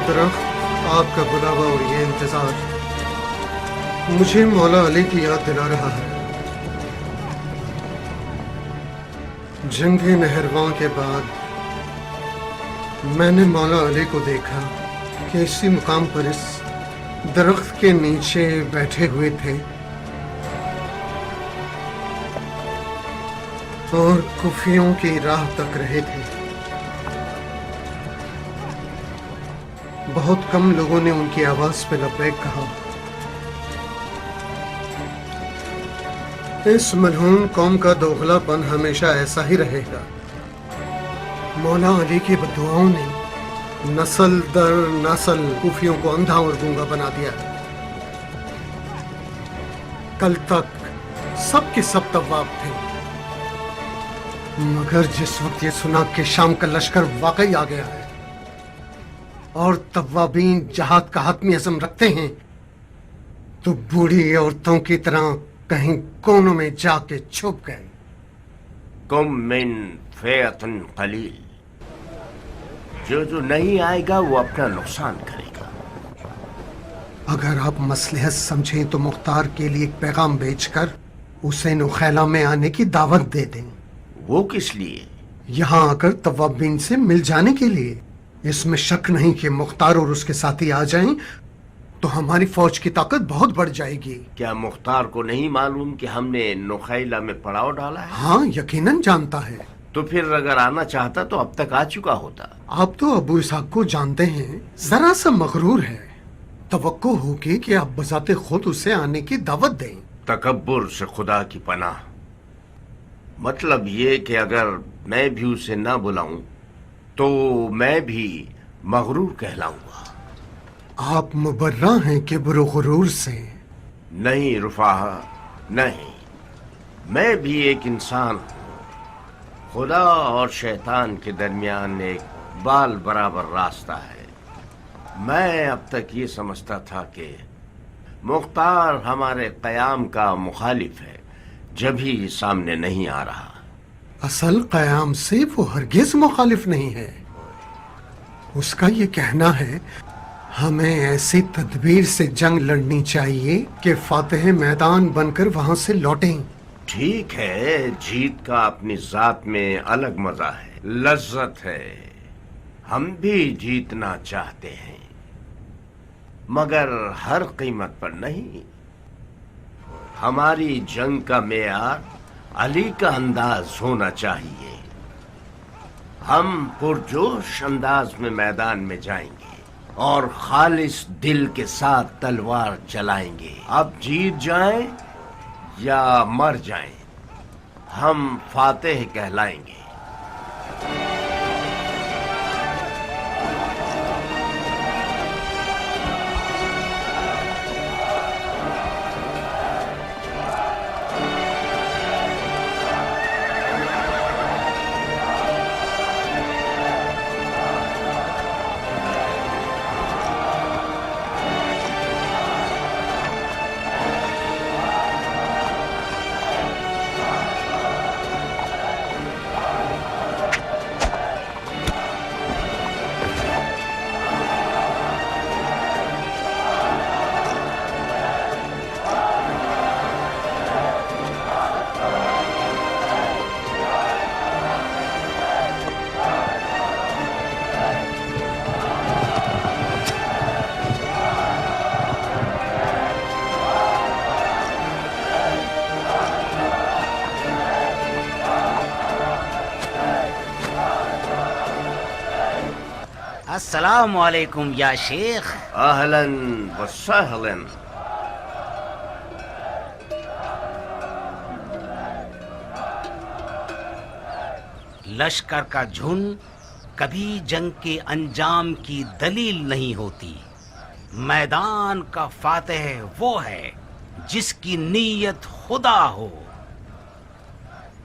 درخت، آپ کا بلاوا اور یہ انتظار مجھے مولا علی کی یاد دلا رہا ہے۔ جنگ نہروان کے بعد میں نے مولا علی کو دیکھا کہ اسی مقام پر اس درخت کے نیچے بیٹھے ہوئے تھے اور کفیوں کی راہ تک رہے تھے۔ بہت کم لوگوں نے ان کی آواز پہ لبیک کہا۔ اس ملعون قوم کا دوغلا پن ہمیشہ ایسا ہی رہے گا۔ مولا علی کی بددعاؤں نے نسل در نسل کوفیوں کو اندھا اور گونگا بنا دیا۔ کل تک سب کے سب طواب تھے، مگر جس وقت یہ سنا کہ شام کا لشکر واقعی آ گیا ہے اور طوابین جہاد کا حتمی عزم رکھتے ہیں، تو بوڑھی عورتوں کی طرح کہیں کونوں میں جا کے چھپ گئے۔ کم من فیعۃ قلیل، جو نہیں آئے گا وہ اپنا نقصان کرے گا۔ اگر آپ مصلحت سمجھیں تو مختار کے لیے ایک پیغام بھیج کر اسے نخیلہ میں آنے کی دعوت دے دیں۔ وہ کس لیے؟ یہاں آ کر طوابین سے مل جانے کے لیے۔ اس میں شک نہیں کہ مختار اور اس کے ساتھی آ جائیں تو ہماری فوج کی طاقت بہت بڑھ جائے گی۔ کیا مختار کو نہیں معلوم کہ ہم نے نخیلہ میں پڑاؤ ڈالا ہے؟ ہاں، یقیناً جانتا ہے۔ تو پھر اگر آنا چاہتا تو اب تک آ چکا ہوتا۔ آپ تو ابو اسحاق کو جانتے ہیں، ذرا سا مغرور ہے۔ توقع ہوگی کہ آپ بذات خود اسے آنے کی دعوت دیں۔ تکبر سے خدا کی پناہ۔ مطلب یہ کہ اگر میں بھی اسے نہ بلاؤں تو میں بھی مغرور کہلاؤں گا۔ آپ مبرہ ہیں کبر و غرور سے۔ نہیں رفاہہ، نہیں، میں بھی ایک انسان ہوں۔ خدا اور شیطان کے درمیان ایک بال برابر راستہ ہے۔ میں اب تک یہ سمجھتا تھا کہ مختار ہمارے قیام کا مخالف ہے، جب ہی سامنے نہیں آ رہا۔ اصل قیام سے وہ ہرگز مخالف نہیں ہے۔ اس کا یہ کہنا ہے ہمیں ایسی تدبیر سے جنگ لڑنی چاہیے کہ فاتح میدان بن کر وہاں سے لوٹیں۔ ٹھیک ہے، جیت کا اپنی ذات میں الگ مزہ ہے، لذت ہے۔ ہم بھی جیتنا چاہتے ہیں، مگر ہر قیمت پر نہیں۔ ہماری جنگ کا معیار علی کا انداز ہونا چاہیے۔ ہم پرجوش انداز میں میدان میں جائیں گے اور خالص دل کے ساتھ تلوار چلائیں گے۔ اب جیت جائیں یا مر جائیں، ہم فاتح کہلائیں گے۔ السلام علیکم یا شیخ۔ اہلاً وسہلاً۔ لشکر کا جھنڈ کبھی جنگ کے انجام کی دلیل نہیں ہوتی۔ میدان کا فاتح وہ ہے جس کی نیت خدا ہو۔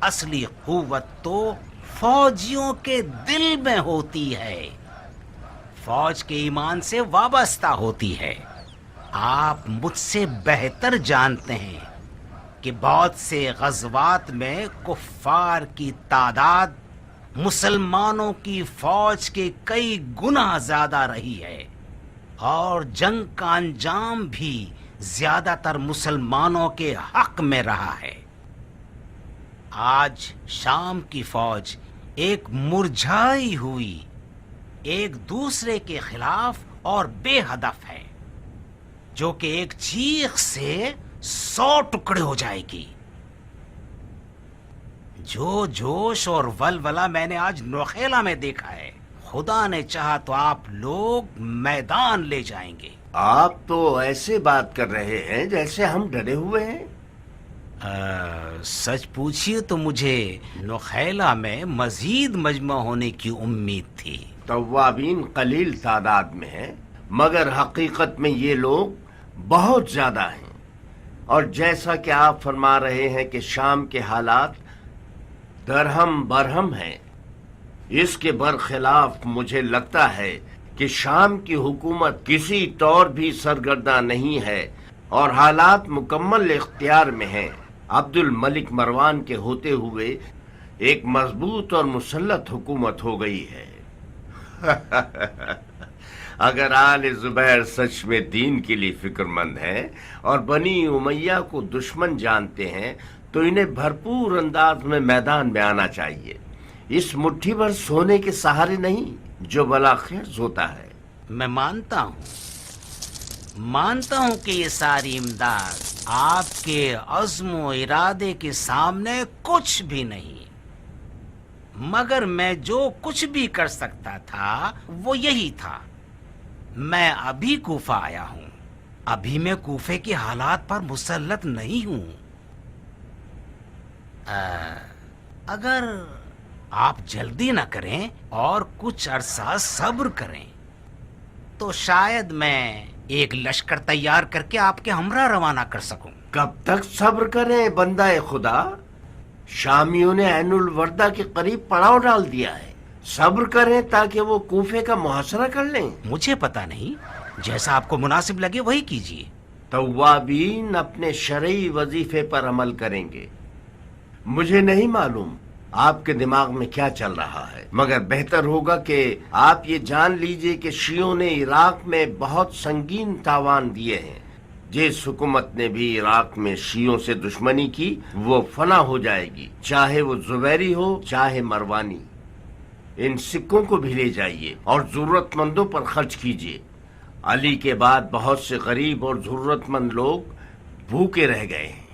اصلی قوت تو فوجیوں کے دل میں ہوتی ہے، فوج کے ایمان سے وابستہ ہوتی ہے۔ آپ مجھ سے بہتر جانتے ہیں کہ بہت سے غزوات میں کفار کی تعداد مسلمانوں کی فوج کے کئی گنا زیادہ رہی ہے۔ اور جنگ کا انجام بھی زیادہ تر مسلمانوں کے حق میں رہا ہے۔ آج شام کی فوج ایک مرجھائی ہوئی، ایک دوسرے کے خلاف اور بے ہدف ہے، جو کہ ایک چیخ سے 100 ٹکڑے ہو جائے گی۔ جو جوش اور ولولہ میں نے آج نوخیلا میں دیکھا ہے، خدا نے چاہا تو آپ لوگ میدان لے جائیں گے۔ آپ تو ایسے بات کر رہے ہیں جیسے ہم ڈرے ہوئے ہیں۔ سچ پوچھیے تو مجھے نوخیلا میں مزید مجمع ہونے کی امید تھی۔ توابین قلیل تعداد میں ہیں، مگر حقیقت میں یہ لوگ بہت زیادہ ہیں، اور جیسا کہ آپ فرما رہے ہیں کہ شام کے حالات درہم برہم ہیں، اس کے برخلاف مجھے لگتا ہے کہ شام کی حکومت کسی طور بھی سرگرداں نہیں ہے اور حالات مکمل اختیار میں ہیں۔ عبد الملک مروان کے ہوتے ہوئے ایک مضبوط اور مسلط حکومت ہو گئی ہے۔ اگر آل زبیر سچ میں دین کے لیے فکر مند ہیں اور بنی امیہ کو دشمن جانتے ہیں تو انہیں بھرپور انداز میں میدان میں آنا چاہیے، اس مٹھی بھر سونے کے سہارے نہیں جو بلاخرز ہوتا ہے۔ میں مانتا ہوں کہ یہ ساری امداد آپ کے عزم و ارادے کے سامنے کچھ بھی نہیں، مگر میں جو کچھ بھی کر سکتا تھا وہ یہی تھا۔ میں ابھی کوفہ آیا ہوں، ابھی میں کوفے کے حالات پر مسلط نہیں ہوں۔ اگر آپ جلدی نہ کریں اور کچھ عرصہ صبر کریں تو شاید میں ایک لشکر تیار کر کے آپ کے ہمراہ روانہ کر سکوں۔ کب تک صبر کریں بندہ خدا؟ شامیوں نے عین الوردہ کے قریب پڑاؤ ڈال دیا ہے، صبر کریں تاکہ وہ کوفے کا محاصرہ کر لیں۔ مجھے پتا نہیں، جیسا آپ کو مناسب لگے وہی کیجیے۔ توابین اپنے شرعی وظیفے پر عمل کریں گے۔ مجھے نہیں معلوم آپ کے دماغ میں کیا چل رہا ہے، مگر بہتر ہوگا کہ آپ یہ جان لیجئے کہ شیعوں نے عراق میں بہت سنگین تاوان دیے ہیں۔ جس حکومت نے بھی عراق میں شیعوں سے دشمنی کی وہ فنا ہو جائے گی، چاہے وہ زبیری ہو چاہے مروانی۔ ان سکوں کو بھی لے جائیے اور ضرورت مندوں پر خرچ کیجیے۔ علی کے بعد بہت سے غریب اور ضرورت مند لوگ بھوکے رہ گئے ہیں۔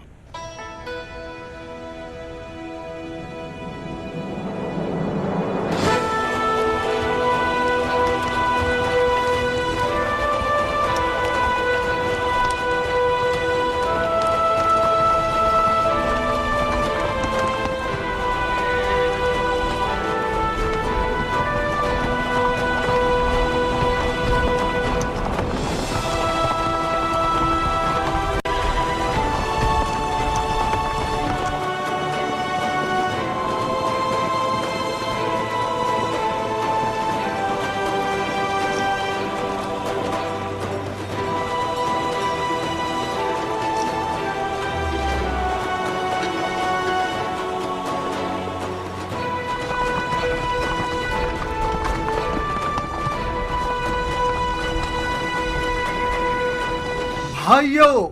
بھائیو،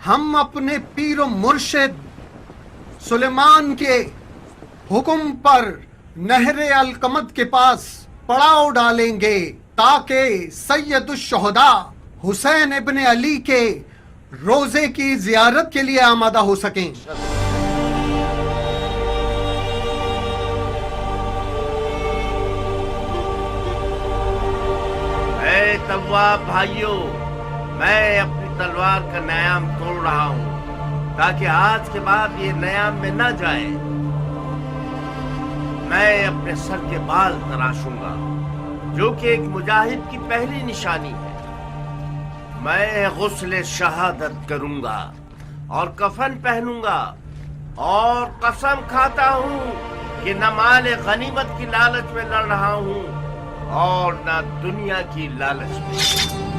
ہم اپنے پیر و مرشد سلیمان کے حکم پر نہر القمد کے پاس پڑاؤ ڈالیں گے تاکہ سید الشہداء حسین ابن علی کے روزے کی زیارت کے لیے آمادہ ہو سکیں۔ اے تواب بھائیو، میں اپنی تلوار کا نیام توڑ رہا ہوں تاکہ آج کے بعد یہ نیام میں نہ جائے۔ میں اپنے سر کے بال تراشوں گا، جو کہ ایک مجاہد کی پہلی نشانی ہے۔ میں غسل شہادت کروں گا اور کفن پہنوں گا، اور قسم کھاتا ہوں کہ نہ مال غنیمت کی لالچ میں لڑ رہا ہوں اور نہ دنیا کی لالچ میں۔